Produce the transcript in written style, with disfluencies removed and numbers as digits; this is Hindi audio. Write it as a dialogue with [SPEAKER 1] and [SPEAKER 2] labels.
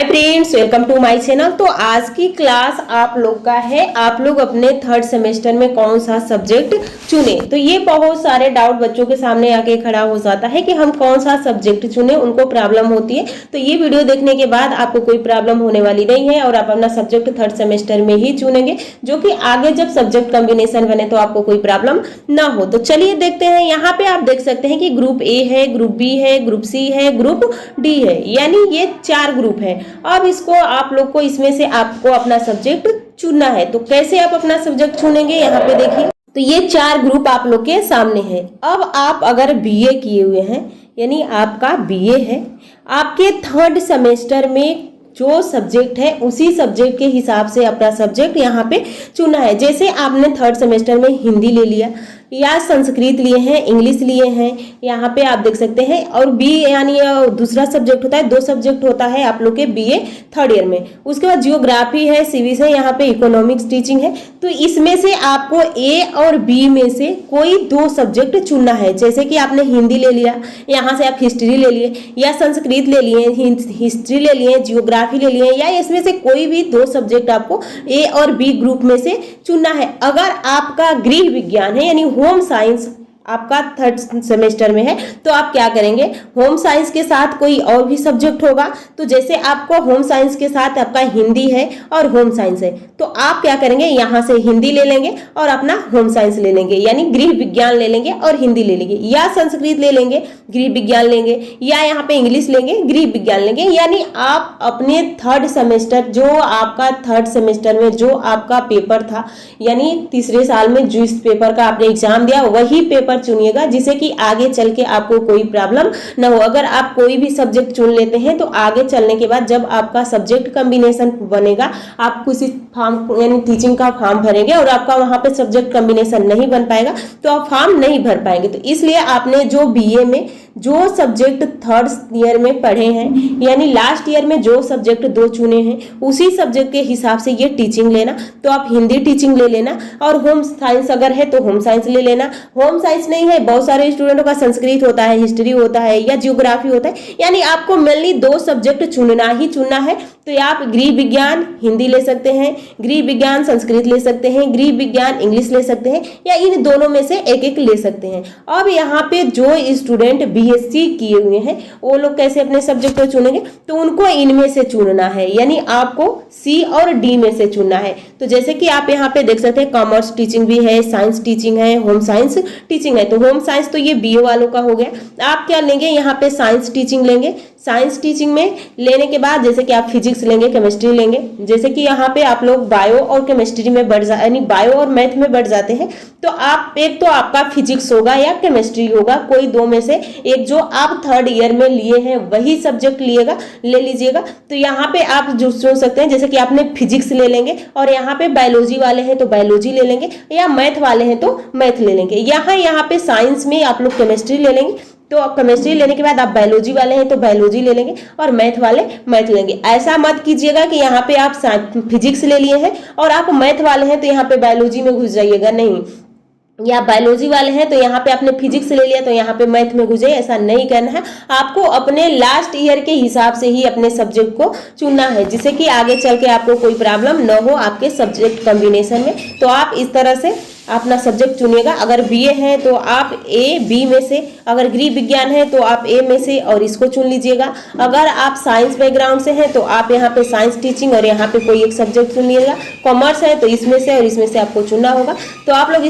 [SPEAKER 1] Friends, welcome to my channel. तो आज की क्लास आप लोग का है, आप लोग अपने थर्ड सेमेस्टर में कौन सा सब्जेक्ट चुने। तो ये बहुत सारे डाउट बच्चों के सामने आके खड़ा हो जाता है कि हम कौन सा सब्जेक्ट चुने, उनको प्रॉब्लम होती है। तो ये वीडियो देखने के बाद आपको कोई प्रॉब्लम होने वाली नहीं है और आप अपना सब्जेक्ट थर्ड सेमेस्टर में ही चुनेंगे, जो कि आगे जब सब्जेक्ट कॉम्बिनेशन बने तो आपको कोई प्रॉब्लम ना हो। तो चलिए देखते हैं। यहाँ पे आप देख सकते हैं कि ग्रुप ए है, ग्रुप बी है, ग्रुप सी है, ग्रुप डी है, यानी ये 4 ग्रुप है। अब इसको आप लोग को इसमें से आपको अपना सब्जेक्ट चुनना है। तो कैसे आप अपना सब्जेक्ट चुनेंगे, यहाँ पे देखिए। तो ये 4 ग्रुप आप लोग के सामने है। अब आप अगर बीए किए हुए हैं, यानी आपका बीए है, आपके थर्ड सेमेस्टर में जो सब्जेक्ट है उसी सब्जेक्ट के हिसाब से अपना सब्जेक्ट यहाँ पे चुना है। जैसे आपने थर्ड सेमेस्टर में हिंदी ले लिया या संस्कृत लिए हैं, इंग्लिश लिए हैं, यहाँ पे आप देख सकते हैं। और बी यानी दूसरा सब्जेक्ट होता है, 2 सब्जेक्ट होता है आप लोग के बीए थर्ड ईयर में। उसके बाद जियोग्राफी है, सिविक्स है, यहाँ पे इकोनॉमिक्स टीचिंग है। तो इसमें से आपको ए और बी में से कोई 2 सब्जेक्ट चुनना है। जैसे कि आपने हिंदी ले लिया, यहाँ से आप हिस्ट्री ले लिए, या संस्कृत ले लिए, हिस्ट्री ले लिए, जियोग्राफी ले लिए, या इसमें से कोई भी 2 सब्जेक्ट आपको ए और बी ग्रुप में से चुनना है। अगर आपका गृह विज्ञान है यानी होम साइंस आपका थर्ड सेमेस्टर में है, तो आप क्या करेंगे, होम साइंस के साथ कोई और भी सब्जेक्ट होगा। तो जैसे आपको होम साइंस के साथ आपका हिंदी है और होम साइंस है, तो आप क्या करेंगे, यहाँ से हिंदी ले लेंगे और अपना होम साइंस ले लेंगे, यानी गृह विज्ञान ले लेंगे और हिंदी ले लेंगे, या संस्कृत ले लेंगे, गृह विज्ञान लेंगे, या यहाँ पे इंग्लिश लेंगे, गृह विज्ञान लेंगे। यानी आप अपने थर्ड सेमेस्टर, जो आपका थर्ड सेमेस्टर में जो आपका पेपर था, यानी तीसरे साल में जिस पेपर का आपने एग्जाम दिया वही पेपर चुनिएगा, जिससे कि आगे चल के आपको कोई प्रॉब्लम ना हो। अगर आप कोई भी सब्जेक्ट चुन लेते हैं तो आगे चलने के बाद जब आपका सब्जेक्ट कॉम्बिनेशन बनेगा, आप किसी फॉर्म यानी टीचिंग का फॉर्म भरेंगे और आपका वहां पे सब्जेक्ट कॉम्बिनेशन नहीं बन पाएगा तो आप फॉर्म नहीं भर पाएंगे। तो इसलिए आपने जो बीए में जो सब्जेक्ट थर्ड ईयर में पढ़े हैं, यानी लास्ट ईयर में जो सब्जेक्ट 2 चुने हैं, उसी सब्जेक्ट के हिसाब से ये टीचिंग लेना। तो आप हिंदी टीचिंग ले लेना, और होम साइंस अगर है तो होम साइंस ले लेना। होम साइंस नहीं है, बहुत सारे स्टूडेंटों का संस्कृत होता है, हिस्ट्री होता है, या जियोग्राफी होता है, यानी आपको मेनली 2 सब्जेक्ट चुनना ही चुनना है। तो आप गृह विज्ञान हिंदी ले सकते हैं, गृह विज्ञान संस्कृत ले सकते हैं, गृह विज्ञान इंग्लिश ले सकते हैं, या इन दोनों में से एक ले सकते हैं। अब यहाँ पे जो स्टूडेंट बीएससी किए हुए हैं वो लोग कैसे अपने सब्जेक्ट को चुनेंगे, तो उनको इनमें से चुनना है, यानी आपको सी और डी में से चुनना है। तो जैसे कि आप यहाँ पे देख सकते हैं, कॉमर्स टीचिंग भी है, साइंस टीचिंग है, होम साइंस टीचिंग है। तो होम साइंस तो ये बीए वालों का हो गया। आप क्या लेंगे, यहाँ पे साइंस टीचिंग लेंगे। साइंस टीचिंग में लेने के बाद जैसे कि आप फिजिक्स लेंगे, केमिस्ट्री लेंगे। जैसे कि यहाँ पे आप लोग बायो और केमिस्ट्री में बढ़ यानी बायो और मैथ में बढ़ जाते हैं, तो आप एक तो आपका फिजिक्स होगा या केमिस्ट्री होगा, कोई 2 में से एक जो आप थर्ड ईयर में लिए हैं वही सब्जेक्ट ले लीजिएगा। तो यहाँ पे आप जो सोच सकते हैं, जैसे कि आपने फिजिक्स ले लेंगे, और यहाँ पे बायोलॉजी वाले हैं तो बायोलॉजी ले लेंगे, या मैथ वाले हैं तो मैथ ले लेंगे। यहाँ पे साइंस में आप लोग केमिस्ट्री ले लेंगे, तो केमिस्ट्री लेने के बाद आप बायोलॉजी वाले हैं तो बायोलॉजी ले लेंगे, और मैथ वाले मैथ लेंगे। ऐसा मत कीजिएगा कि यहाँ पे आप फिजिक्स ले लिए हैं और आप मैथ वाले हैं तो यहाँ पे बायोलॉजी में घुस जाइएगा, नहीं। या बायोलॉजी वाले हैं तो यहाँ पे आपने फिजिक्स ले लिया तो यहाँ पे मैथ में घुस जाइए, ऐसा नहीं करना है। आपको अपने लास्ट ईयर के हिसाब से ही अपने सब्जेक्ट को चुनना है, जिससे कि आगे चल के आपको कोई प्रॉब्लम न हो आपके सब्जेक्ट कॉम्बिनेशन में। तो आप इस तरह से अपना सब्जेक्ट चुनिएगा। अगर बीए है तो आप ए बी में से, अगर गृह विज्ञान है तो आप ए में से और इसको चुन लीजिएगा। अगर आप साइंस बैकग्राउंड से हैं तो आप यहाँ पे साइंस टीचिंग और यहाँ पे कोई एक सब्जेक्ट चुन लीजिएगा। कॉमर्स है तो इसमें से और इसमें से आपको चुनना होगा। तो आप लोग